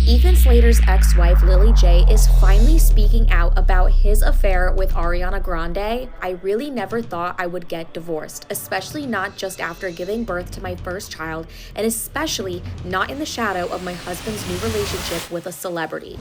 Ethan Slater's ex-wife Lily J is finally speaking out about his affair with Ariana Grande. I really never thought I would get divorced, especially not just after giving birth to my first child, and especially not in the shadow of my husband's new relationship with a celebrity.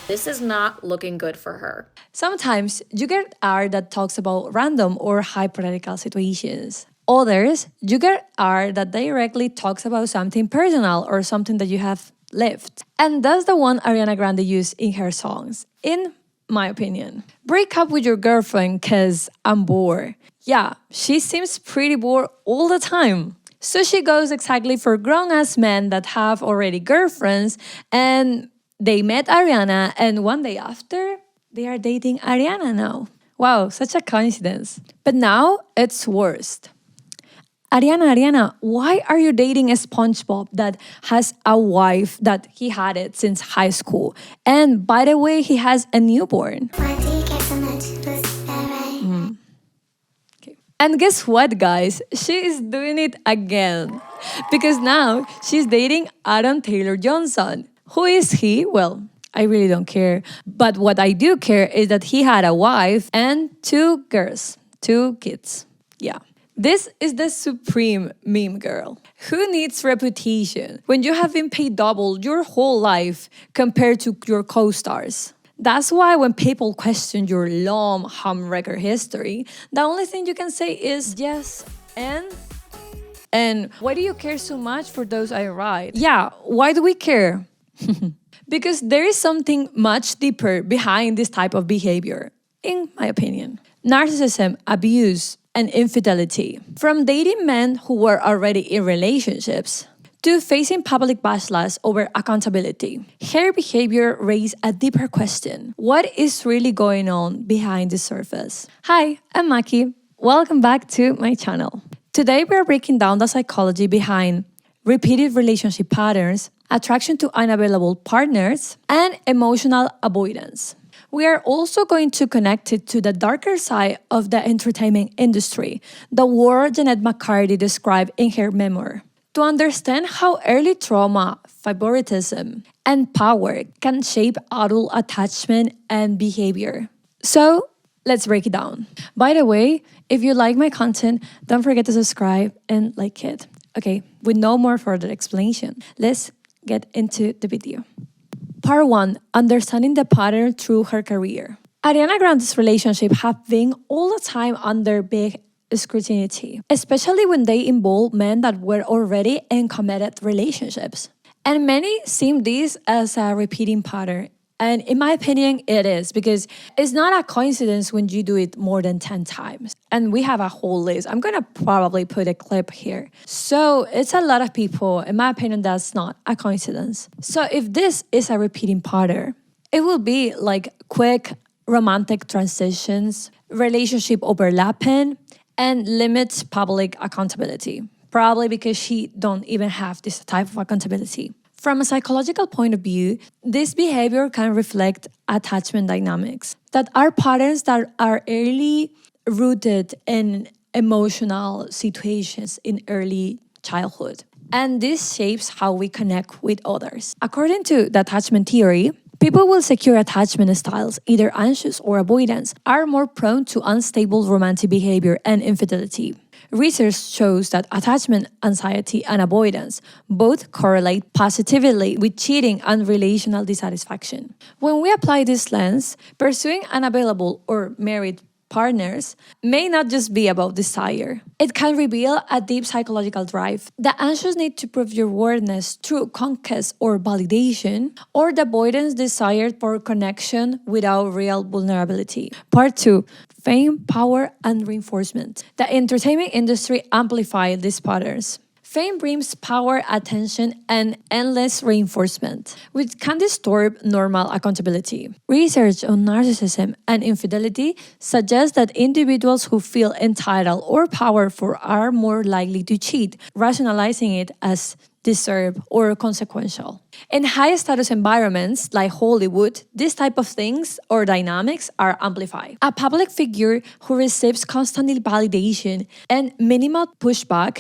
This is not looking good for her. Sometimes you get art that talks about random or hypothetical situations. Others, you get art that directly talks about something personal or something that you have lived. And that's the one Ariana Grande used in her songs, in my opinion. Break up with your girlfriend cause I'm bored. Yeah, she seems pretty bored all the time. So she goes exactly for grown-ass men that have already girlfriends, and they met Ariana, and one day after, they are dating Ariana now. Wow, such a coincidence. But now it's worst. Ariana, why are you dating a SpongeBob that has a wife that he had it since high school? And by the way, he has a newborn. Okay. And guess what, guys? She is doing it again. Because now she's dating Aaron Taylor Johnson. Who is he? Well, I really don't care. But what I do care is that he had a wife and 2 girls, 2 kids. Yeah. This is the supreme meme girl. Who needs reputation when you have been paid double your whole life compared to your co-stars? That's why when people question your long homewrecker history, the only thing you can say is yes and why do you care so much for those I write? Yeah, why do we care? Because there is something much deeper behind this type of behavior, in my opinion. Narcissism, abuse, and infidelity. From dating men who were already in relationships to facing public backlash over accountability, her behavior raised a deeper question. What is really going on behind the surface? Hi, I'm Maki. Welcome back to my channel. Today we are breaking down the psychology behind repeated relationship patterns, attraction to unavailable partners, and emotional avoidance. We are also going to connect it to the darker side of the entertainment industry, the world Jeanette McCarthy described in her memoir, to understand how early trauma, favoritism, and power can shape adult attachment and behavior. So, let's break it down. By the way, if you like my content, don't forget to subscribe and like it. Okay, with no more further explanation, let's get into the video. Part 1. Understanding the pattern through her career. Ariana Grande's relationship have been all the time under big scrutiny, especially when they involve men that were already in committed relationships. And many see this as a repeating pattern. And in my opinion, it is, because it's not a coincidence when you do it more than 10 times. And we have a whole list. I'm going to probably put a clip here. So it's a lot of people. In my opinion, that's not a coincidence. So if this is a repeating pattern, it will be like quick romantic transitions, relationship overlapping, and limits public accountability. Probably because she don't even have this type of accountability. From a psychological point of view, this behavior can reflect attachment dynamics that are patterns that are early rooted in emotional situations in early childhood. And this shapes how we connect with others. According to the attachment theory, people with secure attachment styles, either anxious or avoidance, are more prone to unstable romantic behavior and infidelity. Research shows that attachment anxiety and avoidance both correlate positively with cheating and relational dissatisfaction. When we apply this lens, pursuing unavailable or married partners may not just be about desire. It can reveal a deep psychological drive, the anxious need to prove your worthiness through conquest or validation, or the avoidance desire for connection without real vulnerability. Part 2. Fame, power, and reinforcement. The entertainment industry amplifies these patterns. Fame brings power, attention, and endless reinforcement, which can distort normal accountability. Research on narcissism and infidelity suggests that individuals who feel entitled or powerful are more likely to cheat, rationalizing it as deserved, or consequential. In high status environments like Hollywood, these type of things or dynamics are amplified. A public figure who receives constant validation and minimal pushback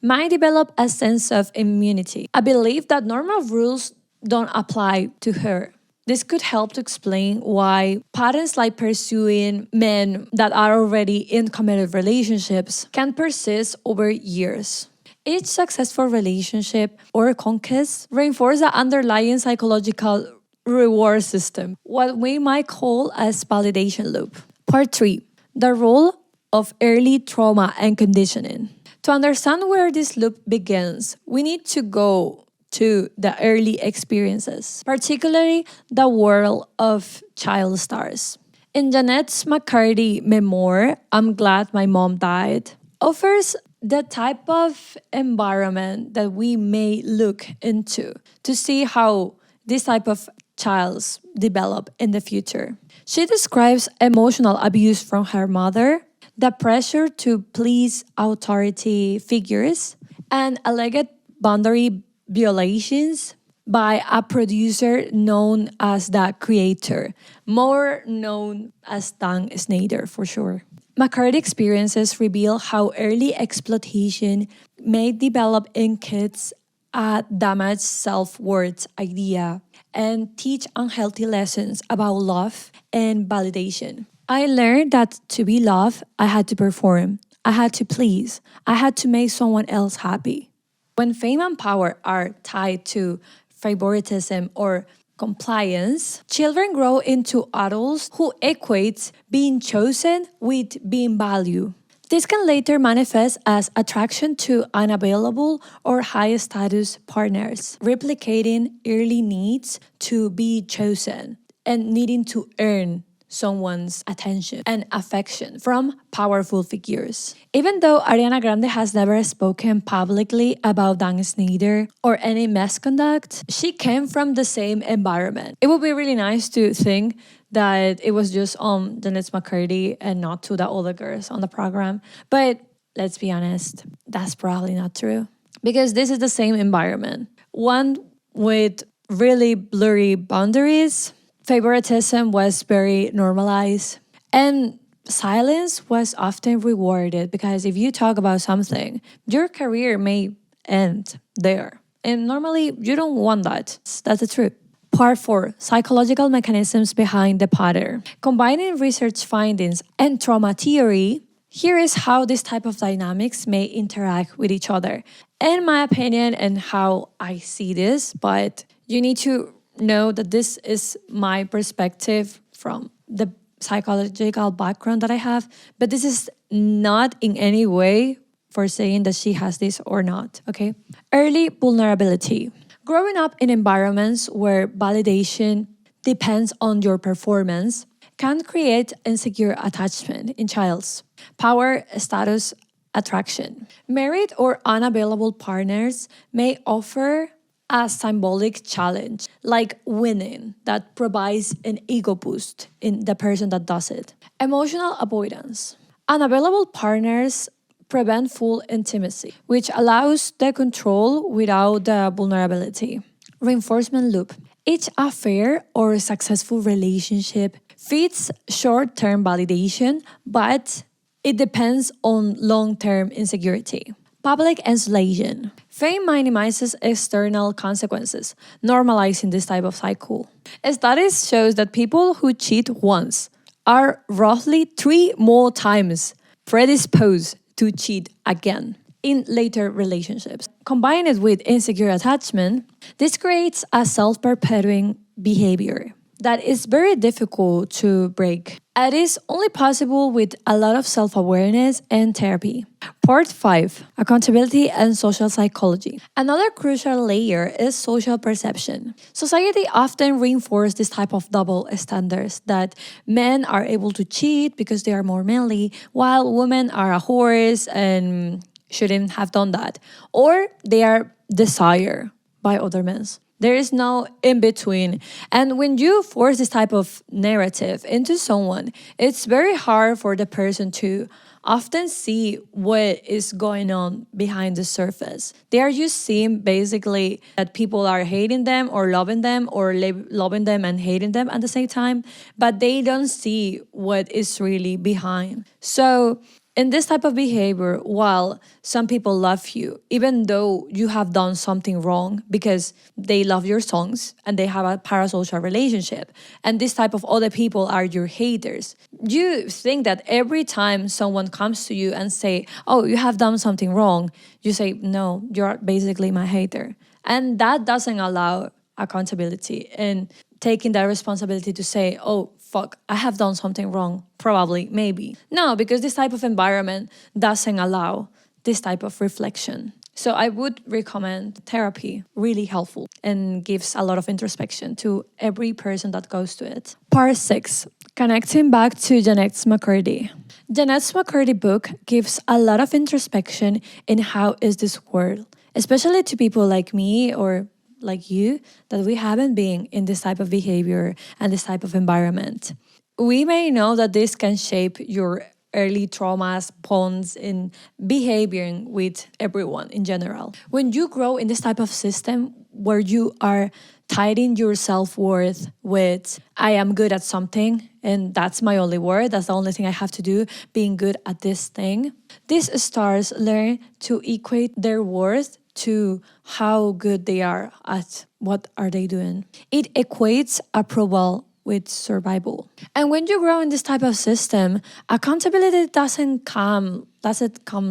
might develop a sense of immunity, a belief that normal rules don't apply to her. This could help to explain why patterns like pursuing men that are already in committed relationships can persist over years. Each successful relationship or conquest reinforces the underlying psychological reward system, what we might call a validation loop. Part 3. The role of early trauma and conditioning. To understand where this loop begins, we need to go to the early experiences, particularly the world of child stars. In Jeanette McCurdy's memoir, I'm Glad My Mom Died, offers the type of environment that we may look into to see how this type of childs develop in the future. She describes emotional abuse from her mother, the pressure to please authority figures, and alleged boundary violations by a producer known as the creator, more known as Dan Snyder for sure. McCurdy experiences reveal how early exploitation may develop in kids a damaged self-worth idea and teach unhealthy lessons about love and validation. I learned that to be loved, I had to perform, I had to please, I had to make someone else happy. When fame and power are tied to favoritism or compliance, children grow into adults who equate being chosen with being valued. This can later manifest as attraction to unavailable or high status partners, replicating early needs to be chosen and needing to earn someone's attention and affection from powerful figures. Even though Ariana Grande has never spoken publicly about Dan Snyder or any misconduct, she came from the same environment. It would be really nice to think that it was just on Jeanette McCurdy and not to the other girls on the program. But let's be honest, that's probably not true. Because this is the same environment. One with really blurry boundaries. Favoritism was very normalized, and silence was often rewarded because if you talk about something, your career may end there. And normally, you don't want that. That's the truth. Part 4. Psychological mechanisms behind the pattern. Combining research findings and trauma theory, here is how this type of dynamics may interact with each other. In my opinion and how I see this, but you need to know that this is my perspective from the psychological background that I have, but this is not in any way for saying that she has this or not, okay? Early vulnerability. Growing up in environments where validation depends on your performance can create insecure attachment in childs. Power, status, attraction. Married or unavailable partners may offer a symbolic challenge, like winning, that provides an ego boost in the person that does it. Emotional avoidance. Unavailable partners prevent full intimacy, which allows the control without the vulnerability. Reinforcement loop. Each affair or successful relationship fits short-term validation, but it depends on long-term insecurity. Public insulation. Fame minimizes external consequences, normalizing this type of cycle. Studies shows that people who cheat once are roughly 3 more times predisposed to cheat again in later relationships. Combine it with insecure attachment, this creates a self-perpetuating behavior that is very difficult to break. It is only possible with a lot of self-awareness and therapy. Part 5. Accountability and social psychology. Another crucial layer is social perception. Society often reinforces this type of double standards that men are able to cheat because they are more manly, while women are a horse and shouldn't have done that. Or they are desired by other men. There is no in between. And when you force this type of narrative into someone, it's very hard for the person to often see what is going on behind the surface. They are just seeing basically that people are hating them or loving them or loving them and hating them at the same time, but they don't see what is really behind. So in this type of behavior, while some people love you, even though you have done something wrong because they love your songs and they have a parasocial relationship, and this type of other people are your haters, you think that every time someone comes to you and say, oh, you have done something wrong, you say, no, you're basically my hater. And that doesn't allow accountability and taking that responsibility to say, oh, fuck, I have done something wrong, probably, maybe. No, because this type of environment doesn't allow this type of reflection. So I would recommend therapy, really helpful, and gives a lot of introspection to every person that goes to it. Part 6, connecting back to Jeanette McCurdy. Jeanette McCurdy book gives a lot of introspection in how is this world, especially to people like me or like you, that we haven't been in this type of behavior and this type of environment. We may know that this can shape your early traumas, bonds in behaving with everyone in general. When you grow in this type of system where you are tying your self-worth with I am good at something and that's my only word, that's the only thing I have to do, being good at this thing, these stars learn to equate their worth to how good they are at what are they doing. It equates approval with survival. And when you grow in this type of system, accountability doesn't come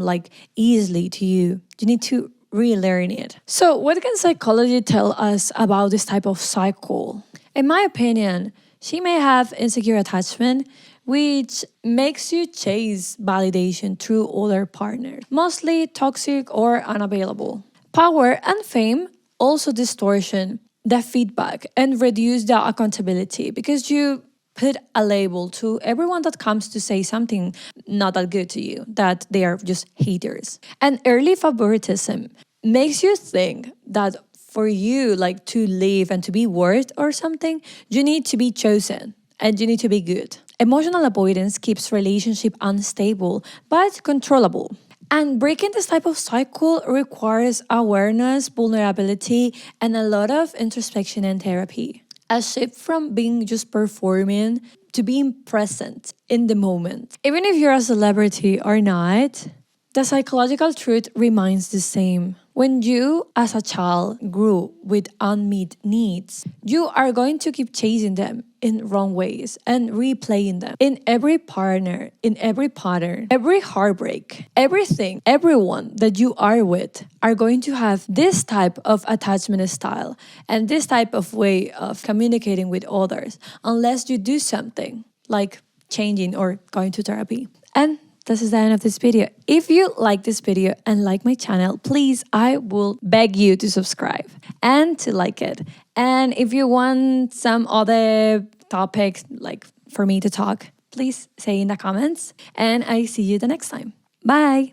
like easily to you. You need to relearn it. So what can psychology tell us about this type of cycle? In my opinion, she may have insecure attachment, which makes you chase validation through other partners, mostly toxic or unavailable. Power and fame also distortion the feedback and reduce the accountability because you put a label to everyone that comes to say something not that good to you, that they are just haters. And early favoritism makes you think that for you like to live and to be worth or something, you need to be chosen and you need to be good. Emotional avoidance keeps relationship unstable but controllable. And breaking this type of cycle requires awareness, vulnerability, and a lot of introspection and therapy. A shift from being just performing to being present in the moment. Even if you're a celebrity or not, the psychological truth remains the same. When you, as a child, grew with unmet needs, you are going to keep chasing them in wrong ways and replaying them in every partner, in every pattern, every heartbreak, everything, everyone that you are with are going to have this type of attachment style and this type of way of communicating with others unless you do something like changing or going to therapy. And this is the end of this video. If you like this video and like my channel, please, I will beg you to subscribe and to like it. And if you want some other topics like for me to talk, please say in the comments. And I see you the next time. Bye.